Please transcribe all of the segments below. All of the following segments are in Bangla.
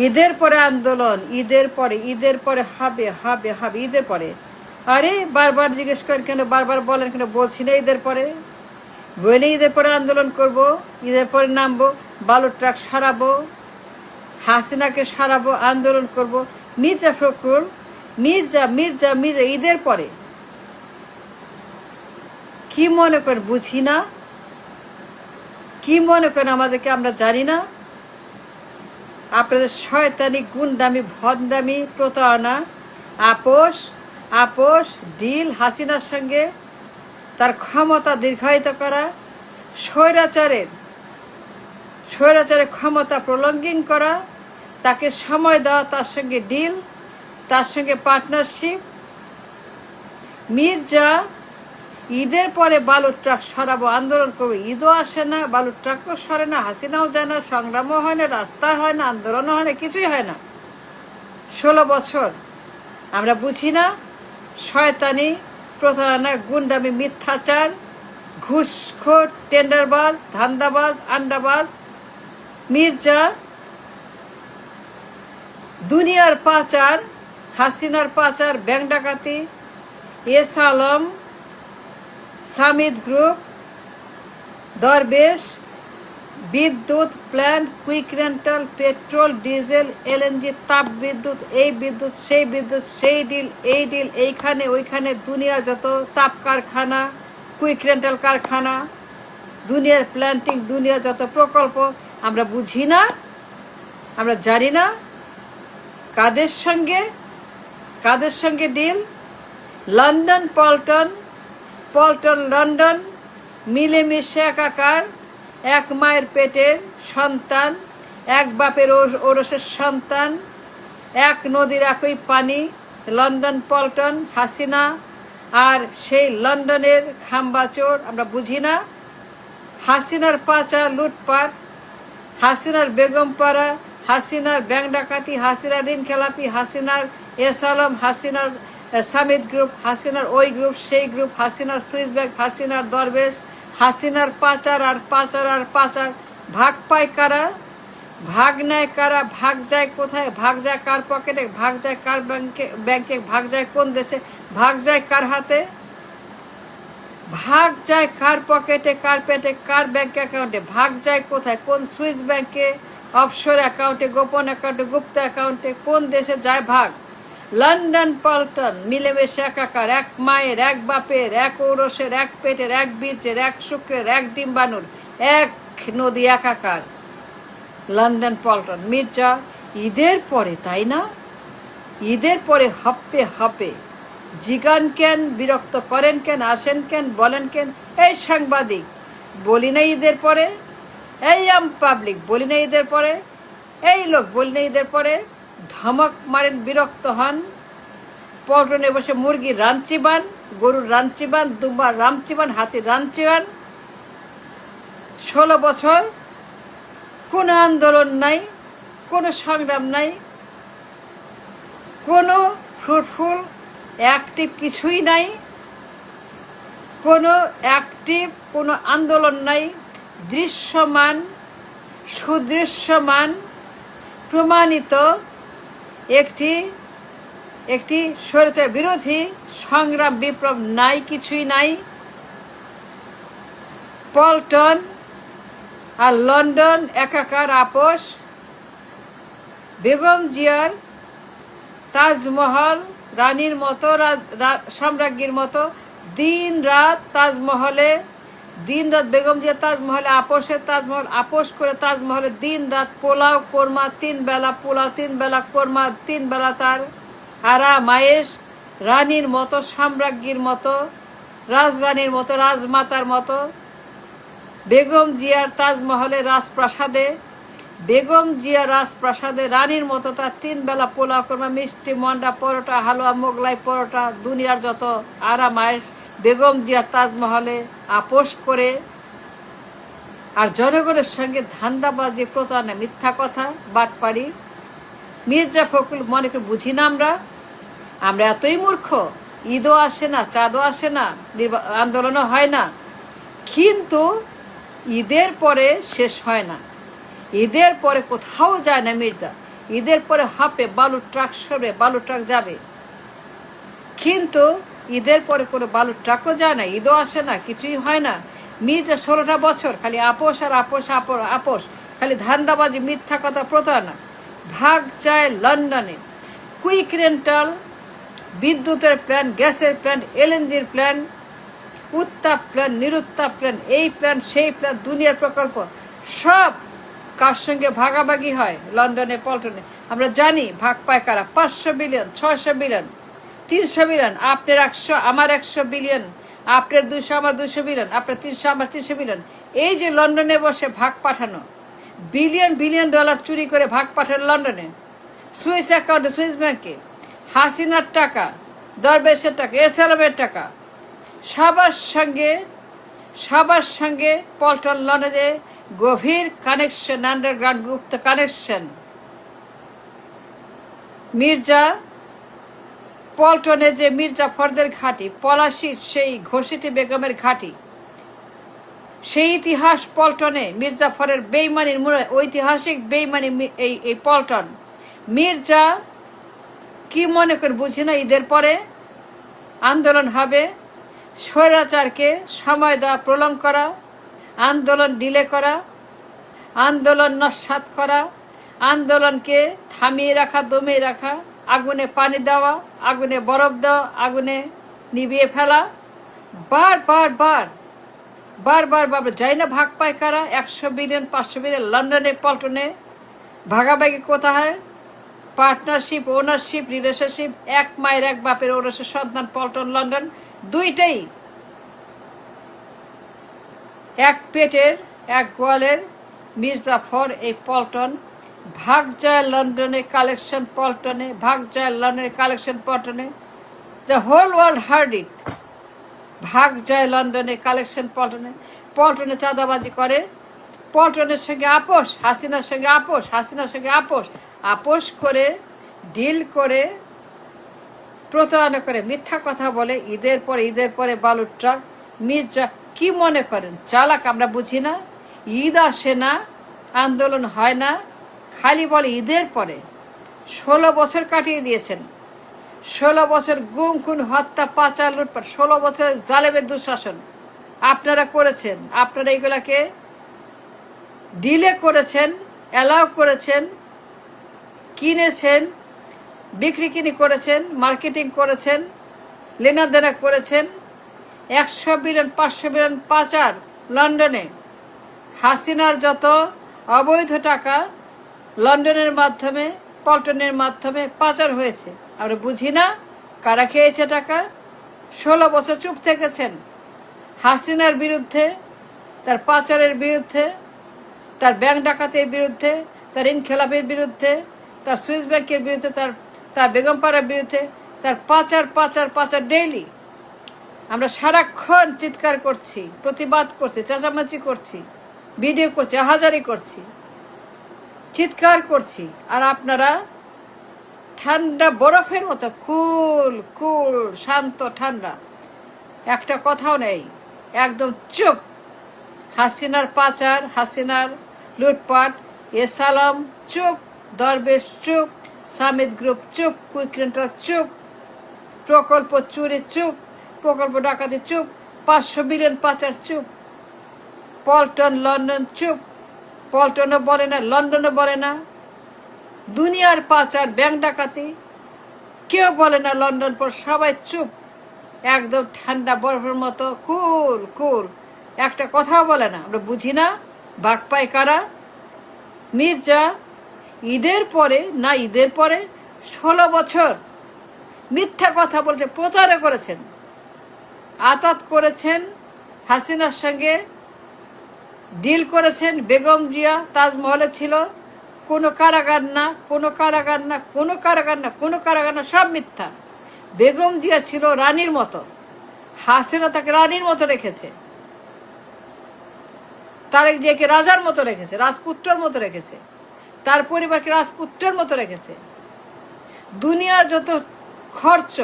ঈদের পরে আন্দোলন, ঈদের পরে হবে হবে হবে, ঈদের পরে। আরে বারবার জিজ্ঞেস করেন কেন, বারবার বলেন কেন? বলছি না ঈদের পরে, বলে ঈদের পরে আন্দোলন করব, ঈদের পরে নামবো, বালুর ট্রাক সরাবো, হাসিনাকে সরাবো, আন্দোলন করব। মির্জা ফখরুল, মির্জা মির্জা মির্জা ঈদের পরে কি মনে করেন? বুঝি না, কি মনে করেন আমাদেরকে? আমরা জানি না আপনাদের শয়তানি, গুন্ডামি, ভণ্ডামি, প্রতারণা, আপোষ আপোষ ডিল, হাসিনার সঙ্গে তার ক্ষমতা দীর্ঘায়িত করা, স্বৈরাচারের ক্ষমতা প্রলঙ্ঘন করা, তাকে সময় দেওয়া, তার সঙ্গে ডিল, তার সঙ্গে পার্টনারশিপ। মির্জা ঈদের পরে বালুর ট্রাক সরাবো, আন্দোলন করবো। ঈদও আসে না, বালুর ট্রাকও সরে না, হাসিনাও যায় না, সংগ্রামও হয় না, রাস্তা হয় না, আন্দোলনও হয় না, কিছুই হয় না। 16 বছর আমরা বুঝি না শয়তানি, প্রতারণা, গুন্ডামি, মিথ্যাচার, ঘুষখোর, টেন্ডারবাজ, ধান্দাবাজ, আন্ডাবাজ। মির্জা দুনিয়ার পাচার, হাসিনার পাচার, ব্যাংক ডাকাতি, এস আলম, সামিদ গ্রুপ, দরবেশ, বিদ্যুৎ plant, quick rental, petrol, diesel, LNG, তাপ বিদ্যুৎ, এই বিদ্যুৎ, সেই ডিল, এই ডিল, এইখানে ওইখানে, দুনিয়ার যত তাপ কারখানা, কুইক রেন্টাল কারখানা, দুনিয়ার প্ল্যান্টিং, দুনিয়ার যত প্রকল্প। আমরা বুঝি না, আমরা জানি না কাদের সঙ্গে deal. London Paltan, Paltan London মিলেমিশে একাকার, এক মায়ের পেটের সন্তান, এক বাপের ওরসের সন্তান, এক নদীর একই পানি। লন্ডন পল্টন, হাসিনা আর সেই লন্ডনের খাম্বাচোর। আমরা বুঝি না হাসিনার পাচার, লুটপাট, হাসিনার বেগমপাড়া, হাসিনার ব্যাংক ডাকাতি, হাসিনার ঋণ খেলাপি, হাসিনার এস আলম, হাসিনার সামিদ গ্রুপ, হাসিনার ওই গ্রুপ, সেই গ্রুপ, হাসিনার সুইস ব্যাংক, হাসিনার দরবেশ, হাসিনার পাচার আর পাচার আর পাচার। ভাগ পায় কারা, ভাগ নেয় কারা, ভাগ যায় কোথায়, ভাগ যায় কার পকেটে, ভাগ যায় কার ব্যাংকে, ভাগ যায় কোন দেশে, ভাগ যায় কার হাতে, ভাগ যায় কার পকেটে, কার পেটে, কার ব্যাংক অ্যাকাউন্টে, ভাগ যায় কোথায়, কোন সুইস ব্যাংকে, অফশোর অ্যাকাউন্টে, গোপন অ্যাকাউন্টে, গুপ্ত অ্যাকাউন্টে, কোন দেশে যায় ভাগ। লন্ডন পল্টন মিলেমিশে একাকার, এক মায়ের, এক বাপের, এক ঔরসের, এক পেটের, এক বীর্যের, এক শুক্রের, এক ডিম্বাণুর, এক নদী একাকার। লন্ডন পল্টন। মির্জা ঈদের পরে, তাই না? ঈদের পরে হপ্পে হপে জিগান কেন, বিরক্ত করেন কেন, আসেন কেন, বলেন কেন? এই সাংবাদিক বলি না ঈদের পরে, এই পাবলিক বলি না ঈদের পরে, এই লোক বলি না ঈদের পরে। ধমক মারেন, বিরক্ত হন। পল্টনে বসে মুরগির রাঞ্চিবান, গরুর রাঞ্চিবান, দুম্বার রাঞ্চিবান, হাতির রাঞ্চিবান। 16 বছর কোনো আন্দোলন নাই, কোনো সংগ্রাম নাই, কোনো ফ্রুটফুল অ্যাক্টিভ কিছুই নাই, কোনো অ্যাক্টিভ কোনো আন্দোলন নাই। দৃশ্যমান, সুদৃশ্যমান, প্রমাণিত একটি স্বৈরাচার বিরোধী সংগ্রাম, বিপ্লব নাই, কিছুই নাই। পল্টন আর লন্ডন একাকার, আপোষ। বেগম জিয়ার তাজমহল, রানীর মতো, সাম্রাজ্ঞীর মতো দিন রাত তাজমহলে, দিন রাত বেগম জিয়া তাজমহলে, আপোষের তাজমহল, আপোষ করে তাজমহলে দিন রাত পোলাও কোরমা, 3 বেলা পোলাও, 3 বেলা কোরমা, 3 বেলা তার আরামায়েশ। রানীর মতো, সাম্রাজ্ঞীর মতো, রাজরানীর মতো, রাজমাতার মতো। বেগম জিয়ার তাজমহলে, রাজপ্রাসাদে, বেগম জিয়া রাজপ্রাসাদে রানীর মতো তার 3 বেলা পোলাও কোরমা, মিষ্টি, মন্ডা, পরোটা, হালুয়া, মোগলাই পরোটা, দুনিয়ার যত আরামায়েশ বেগম জিয়ার তাজমহলে আপোষ করে। আর জনগণের সঙ্গে ধান্দাবাজি, প্রতারণা, মিথ্যা কথা, বাটপাড়ি। মির্জা ফখরুল মনে করে বুঝি না আমরা এতই মূর্খ? ঈদও আসে না, চাঁদও আসে না, আন্দোলনও হয় না, কিন্তু ঈদের পরে শেষ হয় না, ঈদের পরে কোথাও যায় না মির্জা। ঈদের পরে হাফে বালুর ট্রাক সরবে, বালুর ট্রাক যাবে। কিন্তু ঈদের পরে কোনো বালুর ট্রাকও যায় না, ঈদও আসে না, কিছুই হয় না। মির্জা 16টা বছর খালি আপোষ আর আপোষ, আপোষ, খালি ধান্দাবাজি, মিথ্যা কথা, প্রতারণা। ভাগ চায় লন্ডনে, কুইক রেন্টাল, বিদ্যুতের প্ল্যান, গ্যাসের প্ল্যান, এলএনজির প্ল্যান, উত্তাপ প্ল্যান, নিরুত্তাপ প্ল্যান, এই প্ল্যান সেই প্ল্যান, দুনিয়ার প্রকল্প সব কার সঙ্গে ভাগাভাগি হয়? লন্ডনে, পল্টনে। আমরা জানি ভাগ পায় কারা। 500 বিলিয়ন, 600 বিলিয়ন, 300 বিলিয়ন, আপনার 100 আমার 100 বিলিয়ন, আপনার 200 আমার 200 বিলিয়ন, আপনার 300 আমার 300 বিলিয়ন। এই যে লন্ডনে বসে ভাগ পাঠানো, বিলিয়ন বিলিয়ন ডলার চুরি করে ভাগ পাঠানো লন্ডনে, সুইস অ্যাকাউন্টে, সুইস ব্যাংকে, হাসিনার টাকা, দরবেশের টাকা, এসএলএমের টাকা, সবার সঙ্গে পল্টন লন্ডনে গভীর কানেকশন, আন্ডারগ্রাউন্ড গুপ্ত কানেকশন। মির্জা পল্টনে যে মির্জাফরদের ঘাঁটি, পলাশির সেই ঘোষিটি বেগমের ঘাঁটি, সেই ইতিহাস পল্টনে মির্জাফরের বেইমানির মূলে, ঐতিহাসিক বেইমানি এই পল্টন। মির্জা কি মনে করে বুঝি না, ঈদের পরে আন্দোলন হবে, স্বৈরাচারকে সময় দেওয়া, প্রলং করা, আন্দোলন ডিলে করা, আন্দোলন নস্যাৎ করা, আন্দোলনকে থামিয়ে রাখা, দমিয়ে রাখা, আগুনে পানি দেওয়া, আগুনে বরফ দেওয়া, আগুনে নিভিয়ে ফেলা, বার যাই না ভাগ পায় কারা? 100 বিলিয়ন, 500 বিলিয়ন। লন্ডনে, পল্টনে ভাগাভাগি কোথায়? পার্টনারশিপ, ওনারশিপ, রিলেশনশিপ, এক মায়ের এক বাপের ওরসের সন্তান পল্টন লন্ডন, দুইটাই এক পেটের এক গোয়ালের। মির্জাফর এই পল্টন, ভাগ যায় লন্ডনে, কালেকশন পল্টনে, ভাগ যায় লন্ডনে, কালেকশন পল্টনে। The whole world heard it. ভাগ যায় লন্ডনে, কালেকশন পল্টনে। পল্টনে চাঁদাবাজি করে, পল্টনের সঙ্গে আপোষ, হাসিনার সঙ্গে আপোষ, হাসিনার সঙ্গে আপোষ করে, ডিল করে, প্রতারণা করে, মিথ্যা কথা বলে। ঈদের পরে বালুর ট্রাক। মির্জা কি মনে করেন চালাক? আমরা বুঝি না? ঈদ আসে না, আন্দোলন হয় না, খালি বলে ঈদের পরে। 16 বছর কাটিয়ে দিয়েছেন, 16 বছর গুম খুন, হত্যা, পাচার, লুটপাট, 16 বছরের জালেমের দুঃশাসন আপনারা করেছেন। আপনারা এগুলাকে ডিলে করেছেন, অ্যালাউ করেছেন, কিনেছেন, বিক্রি করেছেন, মার্কেটিং করেছেন, লেনাদেনা করেছেন। 100 বিলিয়ন, 500 বিলিয়ন পাচার লন্ডনে। হাসিনার যত অবৈধ টাকা লন্ডনের মাধ্যমে, পল্টনের মাধ্যমে পাচার হয়েছে, আমরা বুঝি না? কারা খেয়েছে টাকা? 16 বছর চুপ থেকেছেন হাসিনার বিরুদ্ধে, তার পাচারের বিরুদ্ধে, তার ব্যাংক ডাকাতের বিরুদ্ধে, তার ইনখেলাপের বিরুদ্ধে, তার সুইস ব্যাংকের বিরুদ্ধে, তার বেগমপাড়ার বিরুদ্ধে, তার পাচার ডেইলি। আমরা সারাক্ষণ চিৎকার করছি, প্রতিবাদ করছি, চেঁচামেচি করছি, ভিডিও করছি, আহাজারি করছি, চিৎকার করছি। আর আপনারা ঠান্ডা বরফের মতো কুল শান্ত ঠান্ডা, একটা কথাও নেই, একদম চুপ। হাসিনার পাচার, হাসিনার লুটপাট, এসালাম চুপ, দরবেশ চুপ, সামিদ গ্রুপ চুপ, কুইক রেন্টাল চুপ, প্রকল্প চুরি চুপ, প্রকল্প ডাকাতি চুপ, 500 বিলিয়ন পাচার চুপ, পল্টন লন্ডন চুপ। পল্টনও বলে না, লন্ডনও বলে না, দুনিয়ার পাচার, ব্যাংক ডাকাতি কেউ বলে না লন্ডন পর, সবাই চুপ, একদম ঠান্ডা বরফের মতো কুল, একটা কথাও বলে না। আমরা বুঝি না ভাগ পায় কারা? মির্জা ঈদের পরে 16 বছর মিথ্যা কথা বলছে, প্রতারণা করেছেন, আতাত করেছেন, হাসিনার সঙ্গে ডিল করেছেন। বেগম জিয়া তাজমহলে ছিল, কোনো কারাগার না, সব মিথ্যা। বেগম জিয়া ছিল রানীর মতো, হাসিনা তাকে রানীর মতো রেখেছে, তারেক জিয়াকে রাজার মতো রেখেছে, রাজপুত্রের মতো রেখেছে, তার পরিবারকে রাজপুত্রের মতো রেখেছে। দুনিয়ার যত খরচ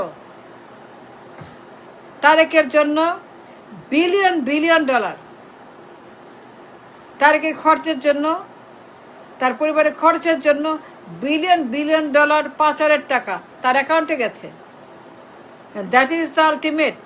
তারেকের জন্য, বিলিয়ন ডলার তারেকের খরচের জন্য, তার পরিবারের খরচের জন্য বিলিয়ন বিলিয়ন ডলার পাচারের টাকা তার অ্যাকাউন্টে গেছে। That is the ultimate.